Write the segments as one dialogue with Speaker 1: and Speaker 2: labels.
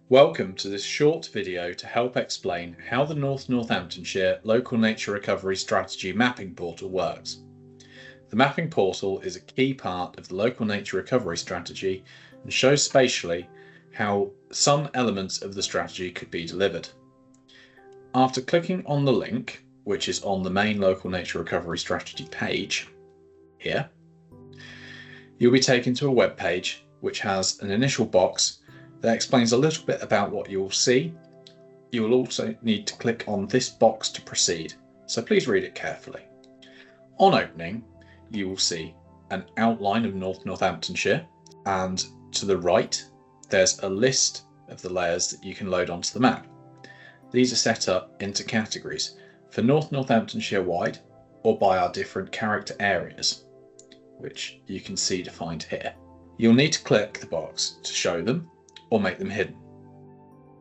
Speaker 1: Welcome to this short video to help explain how the North Northamptonshire Local Nature Recovery Strategy Mapping Portal works. The mapping portal is a key part of the Local Nature Recovery Strategy and shows spatially how some elements of the strategy could be delivered. After clicking on the link, which is on the main Local Nature Recovery Strategy page, here, you'll be taken to a web page which has an initial box that explains a little bit about what you will see. You will also need to click on this box to proceed, so please read it carefully. On opening, you will see an outline of North Northamptonshire, and to the right there's a list of the layers that you can load onto the map. These are set up into categories for North Northamptonshire wide or by our different character areas, which you can see defined here. You'll need to click the box to show them or make them hidden.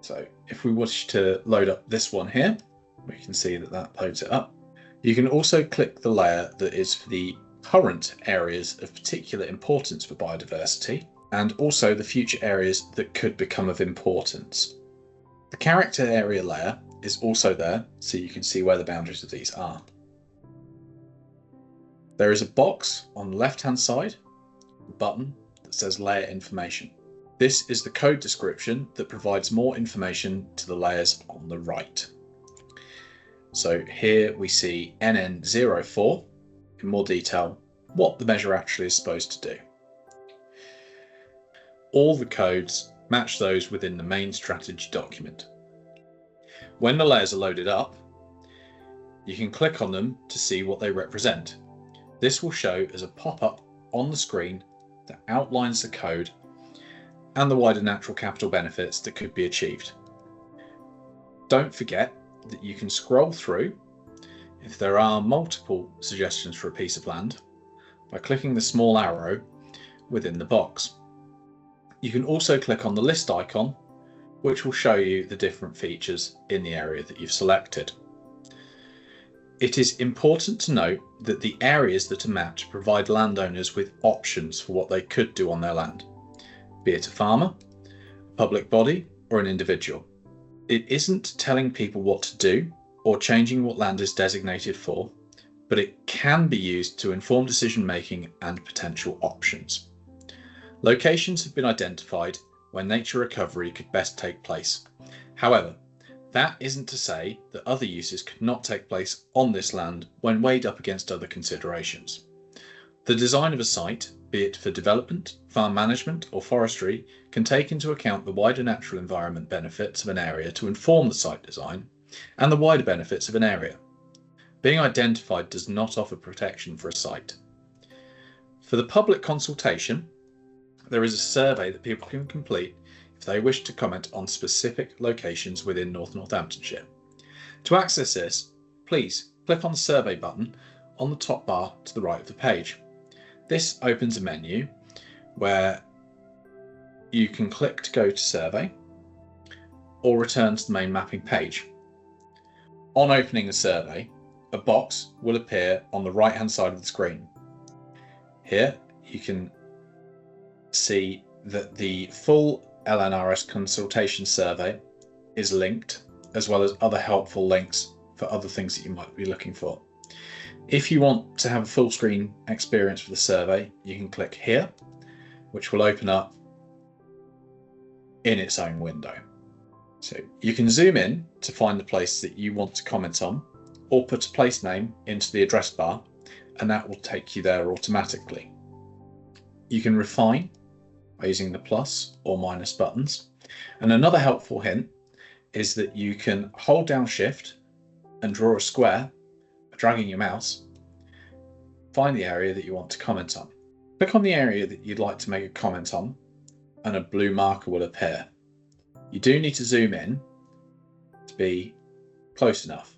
Speaker 1: So if we wish to load up this one here, we can see that that loads it up. You can also click the layer that is for the current areas of particular importance for biodiversity, and also the future areas that could become of importance. The character area layer is also there, so you can see where the boundaries of these are. There is a box on the left-hand side, a button that says Layer Information. This is the code description that provides more information to the layers on the right. So here we see NN04 in more detail, what the measure actually is supposed to do. All the codes match those within the main strategy document. When the layers are loaded up, you can click on them to see what they represent. This will show as a pop-up on the screen that outlines the code and the wider natural capital benefits that could be achieved. Don't forget that you can scroll through if there are multiple suggestions for a piece of land by clicking the small arrow within the box. You can also click on the list icon, which will show you the different features in the area that you've selected. It is important to note that the areas that are mapped provide landowners with options for what they could do on their land, be it a farmer, a public body, or an individual. It isn't telling people what to do or changing what land is designated for, but it can be used to inform decision making and potential options. Locations have been identified where nature recovery could best take place. However, that isn't to say that other uses could not take place on this land when weighed up against other considerations. The design of a site, be it for development, farm management, or forestry, can take into account the wider natural environment benefits of an area to inform the site design and the wider benefits of an area. Being identified does not offer protection for a site. For the public consultation, there is a survey that people can complete if they wish to comment on specific locations within North Northamptonshire. To access this, please click on the survey button on the top bar to the right of the page. This opens a menu where you can click to go to survey or return to the main mapping page. On opening the survey, a box will appear on the right hand side of the screen. Here you can see that the full LNRS consultation survey is linked, as well as other helpful links for other things that you might be looking for. If you want to have a full screen experience for the survey, you can click here, which will open up in its own window. So you can zoom in to find the place that you want to comment on, or put a place name into the address bar, and that will take you there automatically. You can refine by using the plus or minus buttons. And another helpful hint is that you can hold down Shift and draw a square, dragging your mouse, find the area that you want to comment on. Click on the area that you'd like to make a comment on, and a blue marker will appear. You do need to zoom in to be close enough.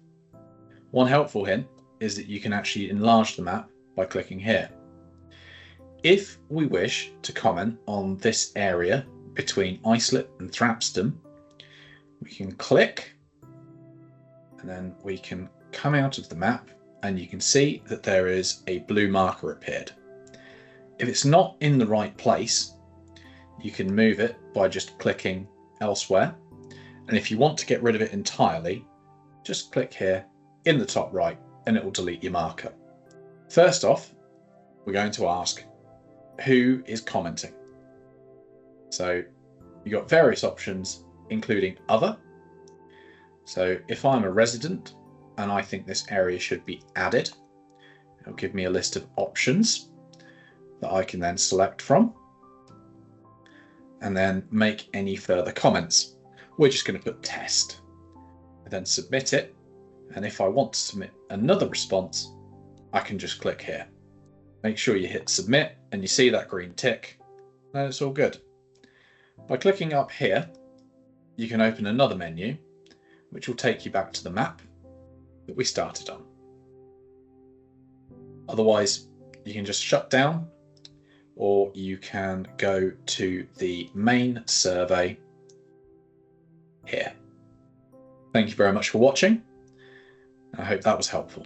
Speaker 1: One helpful hint is that you can actually enlarge the map by clicking here. If we wish to comment on this area between Islip and Thrapston, we can click, and then we can come out of the map, and you can see that there is a blue marker appeared. If it's not in the right place, you can move it by just clicking elsewhere. And if you want to get rid of it entirely, just click here in the top right and it will delete your marker. First off, we're going to ask who is commenting. So you've got various options, including other. So if I'm a resident and I think this area should be added, it'll give me a list of options that I can then select from and then make any further comments. We're just going to put test and then submit it. And if I want to submit another response, I can just click here. Make sure you hit submit and you see that green tick. Then it's all good. By clicking up here, you can open another menu, which will take you back to the map that we started on. Otherwise, you can just shut down, or you can go to the main survey here. Thank you very much for watching. I hope that was helpful.